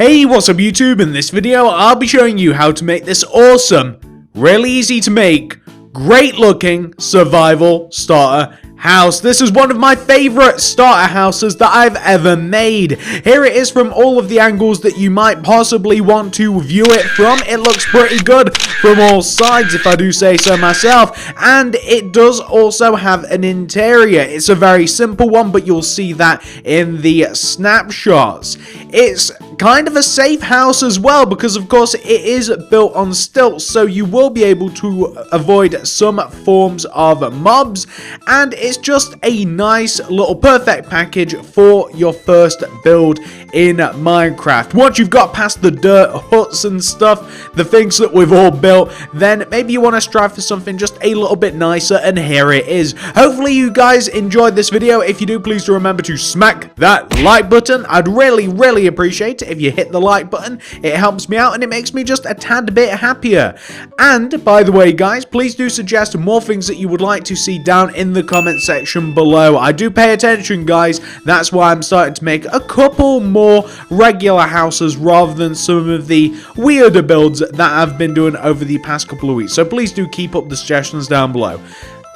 Hey, what's up YouTube? In this video, I'll be showing you how to make this awesome, really easy to make, great looking survival starter house. This is one of my favorite starter houses that I've ever made. Here it is from all of the angles that you might possibly want to view it from. It looks pretty good from all sides, if I do say so myself, and it does also have an interior. It's a very simple one, but you'll see that in the snapshots. It's kind of a safe house as well, because of course it is built on stilts, so you will be able to avoid some forms of mobs, and it's just a nice little perfect package for your first build in Minecraft. Once you've got past the dirt huts and stuff, the things that we've all built, then maybe you want to strive for something just a little bit nicer, and here it is. Hopefully you guys enjoyed this video. If you do, please do remember to smack that like button. I'd really appreciate it if you hit the like button. It helps me out and it makes me just a tad bit happier. And by the way guys, please do suggest more things that you would like to see down in the comment section below. I do pay attention guys, that's why I'm starting to make a couple more regular houses rather than some of the weirder builds that I've been doing over the past couple of weeks. So please do keep up the suggestions down below.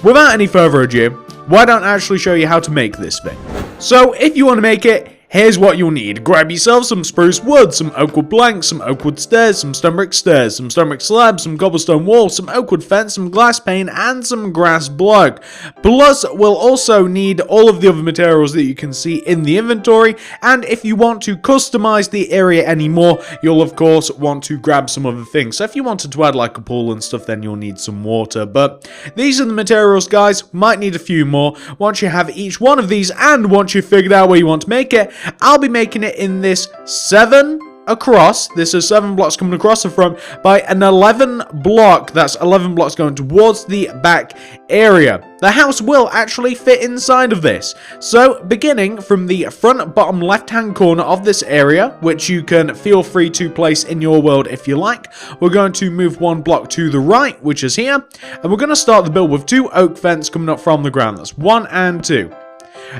Without any further ado, why don't I actually show you how to make this thing? So if you want to make it, here's what you'll need. Grab yourself some spruce wood, some oakwood planks, some oakwood stairs, some stone brick stairs, some stone brick slabs, some cobblestone walls, some oakwood fence, some glass pane, and some grass block. Plus, we'll also need all of the other materials that you can see in the inventory, and if you want to customize the area anymore, you'll of course want to grab some other things. So if you wanted to add like a pool and stuff, then you'll need some water. But these are the materials guys, might need a few more. Once you have each one of these, and once you've figured out where you want to make it, I'll be making it in this 7 across. This is 7 blocks coming across the front by an 11 block. That's 11 blocks going towards the back area. The house will actually fit inside of this. So beginning from the front bottom left hand corner of this area, which you can feel free to place in your world if you like, we're going to move 1 block to the right, which is here, and we're going to start the build with 2 oak fence coming up from the ground. That's 1 and 2.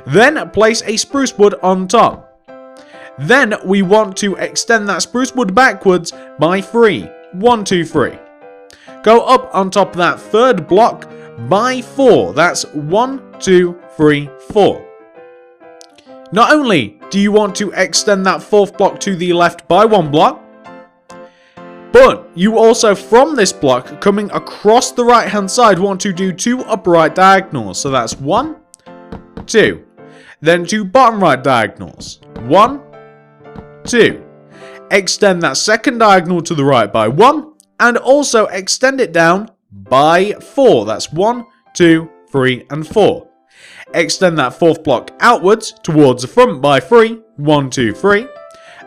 Then place a spruce wood on top. Then we want to extend that spruce wood backwards by 3. 1, 2, 3. Go up on top of that third block by 4. That's 1, 2, 3, 4. Not only do you want to extend that 4th block to the left by 1 block, but you also from this block coming across the right hand side want to do 2 upright diagonals. So that's 1, 2. Then 2 bottom right diagonals. 1, 2. Extend that second diagonal to the right by 1, and also extend it down by 4. That's 1, 2, 3, and 4. Extend that 4th block outwards towards the front by 3. 1, 2, 3.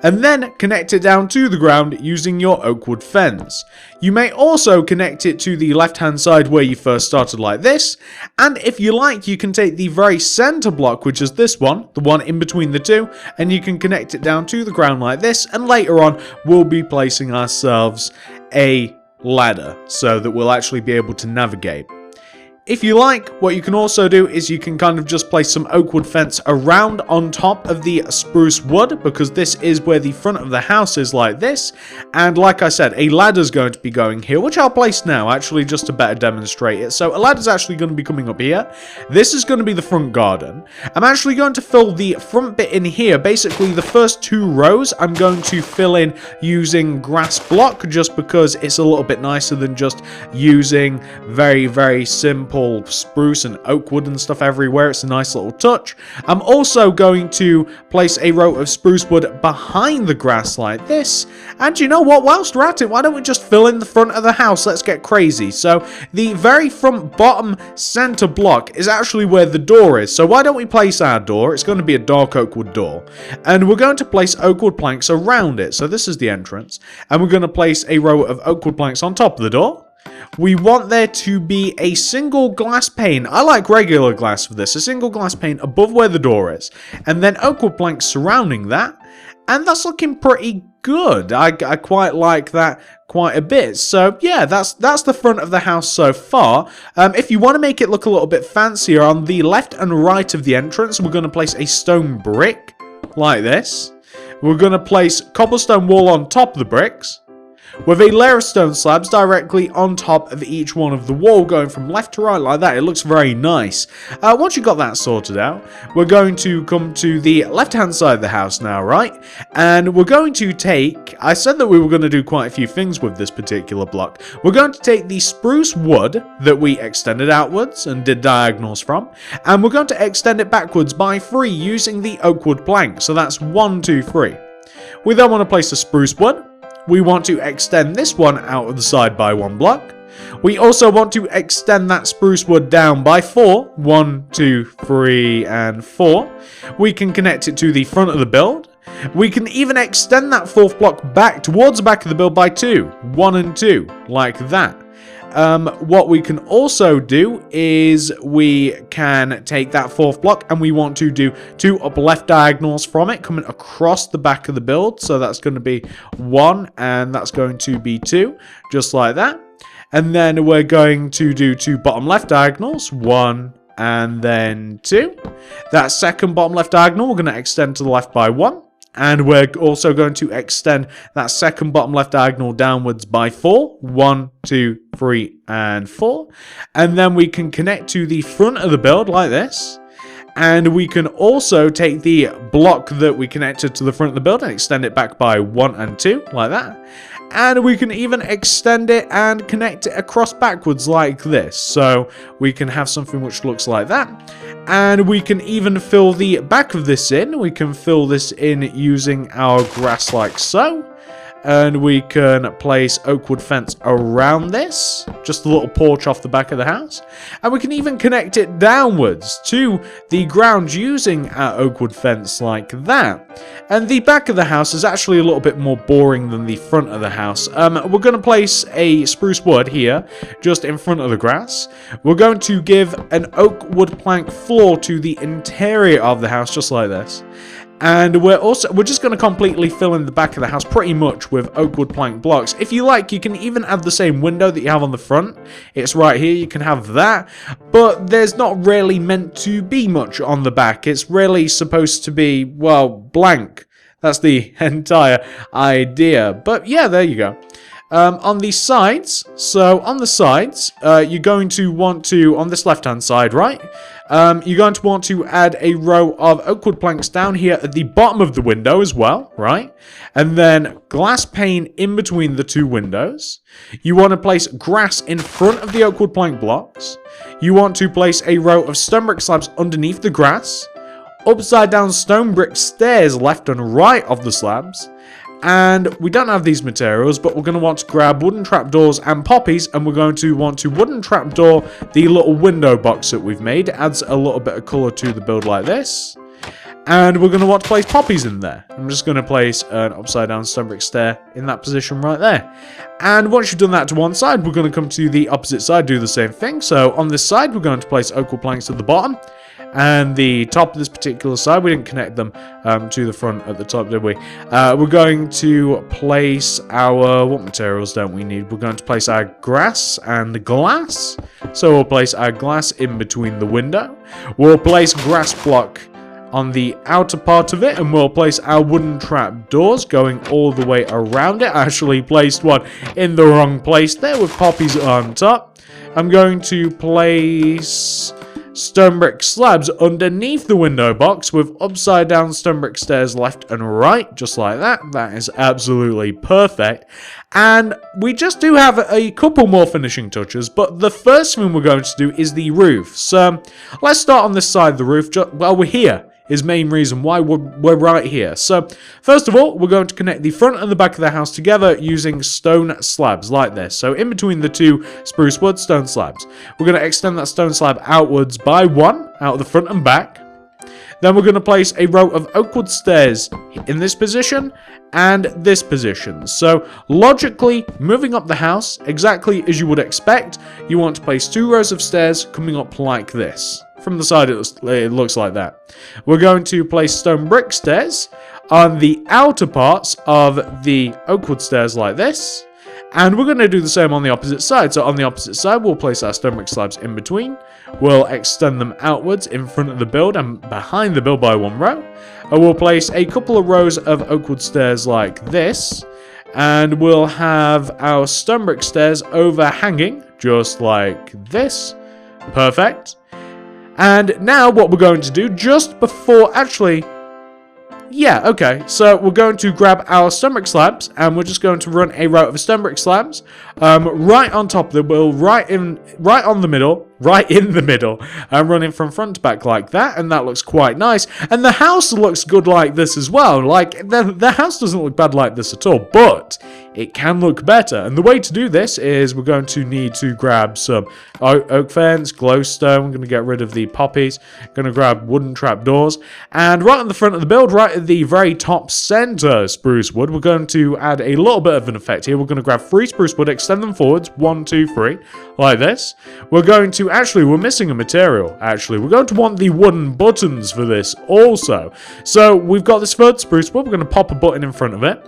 And then connect it down to the ground using your oakwood fence. You may also connect it to the left hand side where you first started like this, and if you like you can take the very center block, which is this one, the one in between the two, and you can connect it down to the ground like this, and later on we'll be placing ourselves a ladder so that we'll actually be able to navigate. If you like, what you can also do is you can kind of just place some oakwood fence around on top of the spruce wood, because this is where the front of the house is like this. And like I said, a ladder is going to be going here, which I'll place now actually just to better demonstrate it. So a ladder is actually going to be coming up here. This is going to be the front garden. I'm actually going to fill the front bit in here. Basically the first 2 rows I'm going to fill in using grass block, just because it's a little bit nicer than just using very simple spruce and oak wood and stuff everywhere. It's a nice little touch. I'm also going to place a row of spruce wood behind the grass like this. And you know what, whilst we're at it, why don't we just fill in the front of the house? Let's get crazy. So the very front bottom center block is actually where the door is. So why don't we place our door? It's going to be a dark oakwood door, and we're going to place oakwood planks around it. So this is the entrance, and we're going to place a row of oakwood planks on top of the door. We want there to be a single glass pane. I like regular glass for this. A single glass pane above where the door is. And then oakwood planks surrounding that. And that's looking pretty good. I quite like that quite a bit. So yeah, that's the front of the house so far. If you want to make it look a little bit fancier, on the left and right of the entrance, we're going to place a stone brick like this. We're going to place cobblestone wall on top of the bricks, with a layer of stone slabs directly on top of each one of the wall, going from left to right like that. It looks very nice. Once you got that sorted out, we're going to come to the left-hand side of the house now, right? And we're going to take... I said that we were going to do quite a few things with this particular block. We're going to take the spruce wood that we extended outwards and did diagonals from, and we're going to extend it backwards by 3 using the oakwood plank. So that's 1, 2, 3. We then want to place the spruce wood. We want to extend this one out of the side by 1 block. We also want to extend that spruce wood down by 4. 1, 2, 3, and 4. We can connect it to the front of the build. We can even extend that 4th block back towards the back of the build by 2. 1 and 2, like that. What we can also do is we can take that 4th block and we want to do 2 up left diagonals from it coming across the back of the build. So that's going to be 1 and that's going to be 2, just like that. And then we're going to do 2 bottom left diagonals, 1 and then 2. That second bottom left diagonal we're going to extend to the left by 1. And we're also going to extend that second bottom left diagonal downwards by 4. 1, 2, 3, and 4. And then we can connect to the front of the build like this. And we can also take the block that we connected to the front of the build and extend it back by 1 and 2, like that. And we can even extend it and connect it across backwards like this. So we can have something which looks like that. And we can even fill the back of this in. We can fill this in using our grass like so. And we can place oakwood fence around this. Just a little porch off the back of the house. And we can even connect it downwards to the ground using our oakwood fence like that. And the back of the house is actually a little bit more boring than the front of the house. We're going to place a spruce wood here, just in front of the grass. We're going to give an oakwood plank floor to the interior of the house, just like this. And we're just going to completely fill in the back of the house pretty much with oakwood plank blocks. If you like, you can even add the same window that you have on the front. It's right here, you can have that. But there's not really meant to be much on the back. It's really supposed to be, well, blank. That's the entire idea. But yeah, there you go. On the sides, you're going to want to, on this left-hand side, right? You're going to want to add a row of oakwood planks down here at the bottom of the window as well, right? And then glass pane in between the 2 windows. You want to place grass in front of the oakwood plank blocks. You want to place a row of stone brick slabs underneath the grass. Upside down stone brick stairs left and right of the slabs. And we don't have these materials, but we're going to want to grab wooden trapdoors and poppies, and we're going to want to wooden trapdoor the little window box that we've made. It adds a little bit of colour to the build like this. And we're going to want to place poppies in there. I'm just going to place an upside down stone brick stair in that position right there. And once you've done that to one side, we're going to come to the opposite side, do the same thing. So on this side, we're going to place oakwood planks at the bottom. And the top of this particular side, we didn't connect them to the front at the top, did we? We're going to place our... What materials don't we need? We're going to place our grass and glass. So we'll place our glass in between the window. We'll place grass block on the outer part of it, and we'll place our wooden trap doors going all the way around it. I actually placed one in the wrong place there with poppies on top. I'm going to place stone brick slabs underneath the window box with upside down stone brick stairs left and right, just like that. That is absolutely perfect. And we just do have a couple more finishing touches, but the first thing we're going to do is the roof. So let's start on this side of the roof. Well, we're here is main reason why we're right here. So first of all, we're going to connect the front and the back of the house together using stone slabs like this. So in between the 2 spruce wood stone slabs, we're going to extend that stone slab outwards by 1 out of the front and back. Then we're going to place a row of oakwood stairs in this position and this position. So logically, moving up the house exactly as you would expect, you want to place 2 rows of stairs coming up like this. From the side, it looks like that. We're going to place stone brick stairs on the outer parts of the oakwood stairs like this. And we're going to do the same on the opposite side. So on the opposite side, we'll place our stone brick slabs in between. We'll extend them outwards in front of the build and behind the build by 1 row. And we'll place a couple of rows of oakwood stairs like this. And we'll have our stone brick stairs overhanging, just like this. Perfect. And now what we're going to do, just before, actually, yeah, okay, so we're going to grab our stone brick slabs, and we're just going to run a row of stone brick slabs, right on top of the wheel, right in the middle, and running from front to back like that, and that looks quite nice. And the house looks good like this as well. Like, the house doesn't look bad like this at all, but it can look better. And the way to do this is we're going to need to grab some oak fence, glowstone. We're going to get rid of the poppies. Going to grab wooden trapdoors, and right on the front of the build, right at the very top center spruce wood, we're going to add a little bit of an effect here. We're going to grab 3 spruce wood, extend them forwards, 1, 2, 3, like this. We're going to, actually, we're missing a material, actually. We're going to want the wooden buttons for this also. So we've got this third spruce wood. We're going to pop a button in front of it.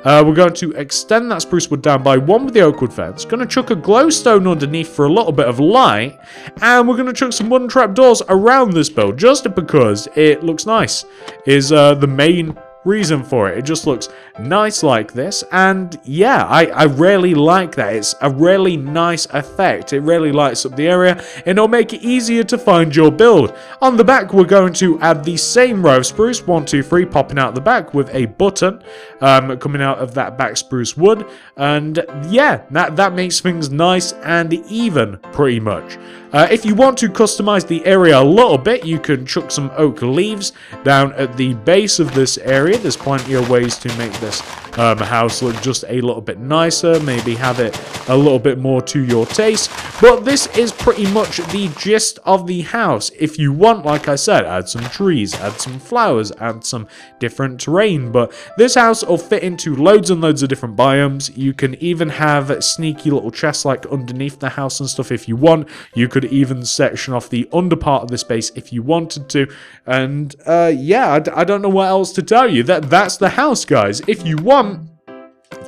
We're going to extend that spruce wood down by 1 with the oakwood fence. Going to chuck a glowstone underneath for a little bit of light. And we're going to chuck some wooden trapdoors around this build, just because it looks nice, is the main reason for it. It just looks nice like this, and yeah, I really like that. It's a really nice effect. It really lights up the area, and it'll make it easier to find your build. On the back, we're going to add the same row of spruce, 1, 2, 3, popping out the back with a button coming out of that back spruce wood, and yeah, that makes things nice and even, pretty much. If you want to customize the area a little bit, you can chuck some oak leaves down at the base of this area. There's plenty of ways to make this house look just a little bit nicer, maybe have it a little bit more to your taste. But this is pretty much the gist of the house. If you want, like I said, add some trees, add some flowers, add some different terrain. But this house will fit into loads and loads of different biomes. You can even have sneaky little chests like underneath the house and stuff if you want. You could even section off the under part of this base if you wanted to. And yeah, I don't know what else to tell you. That's the house, guys. If you want,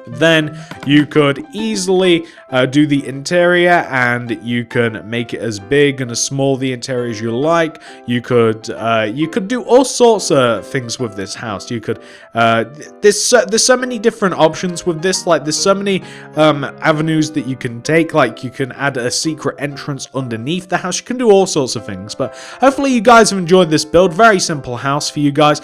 then you could easily do the interior, and you can make it as big and as small the interior as you like. You could do all sorts of things with this house. You could there's so many different options with this. Like, there's so many avenues that you can take. Like, you can add a secret entrance underneath the house. You can do all sorts of things. But hopefully you guys have enjoyed this build. Very simple house for you guys.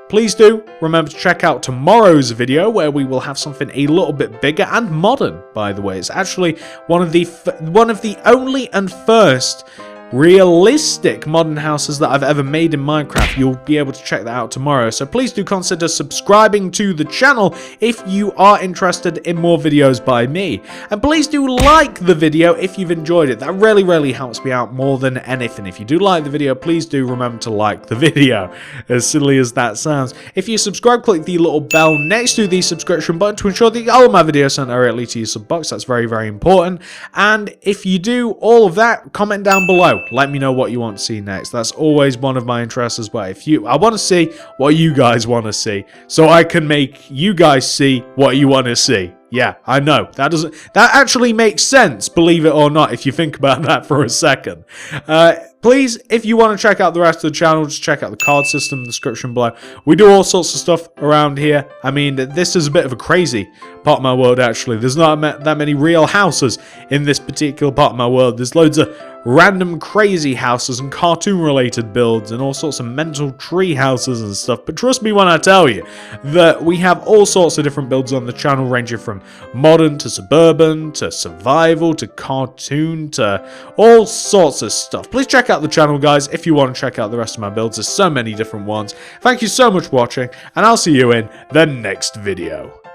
Please do remember to check out tomorrow's video, where we will have something a little bit bigger and modern, by the way. It's actually one of the only and first realistic modern houses that I've ever made in Minecraft. You'll be able to check that out tomorrow. So please do consider subscribing to the channel if you are interested in more videos by me. And please do like the video if you've enjoyed it. That really, really helps me out more than anything. If you do like the video, please do remember to like the video. As silly as that sounds. If you subscribe, click the little bell next to the subscription button to ensure that all of my videos sent directly to your sub box. That's very, very important. And if you do all of that, comment down below. Let me know what you want to see next. That's always one of my interests as well. I want to see what you guys want to see, so I can make you guys see what you want to see. Yeah, I know. That actually makes sense, believe it or not, if you think about that for a second. Please, if you want to check out the rest of the channel, just check out the card system in the description below. We do all sorts of stuff around here. I mean, this is a bit of a crazy part of my world, actually. There's not that many real houses in this particular part of my world. There's loads of random crazy houses and cartoon related builds and all sorts of mental tree houses and stuff. But trust me when I tell you that we have all sorts of different builds on the channel, ranging from modern to suburban to survival to cartoon to all sorts of stuff. Please check out the channel, guys, if you want to check out the rest of my builds. There's so many different ones. Thank you so much for watching, and I'll see you in the next video.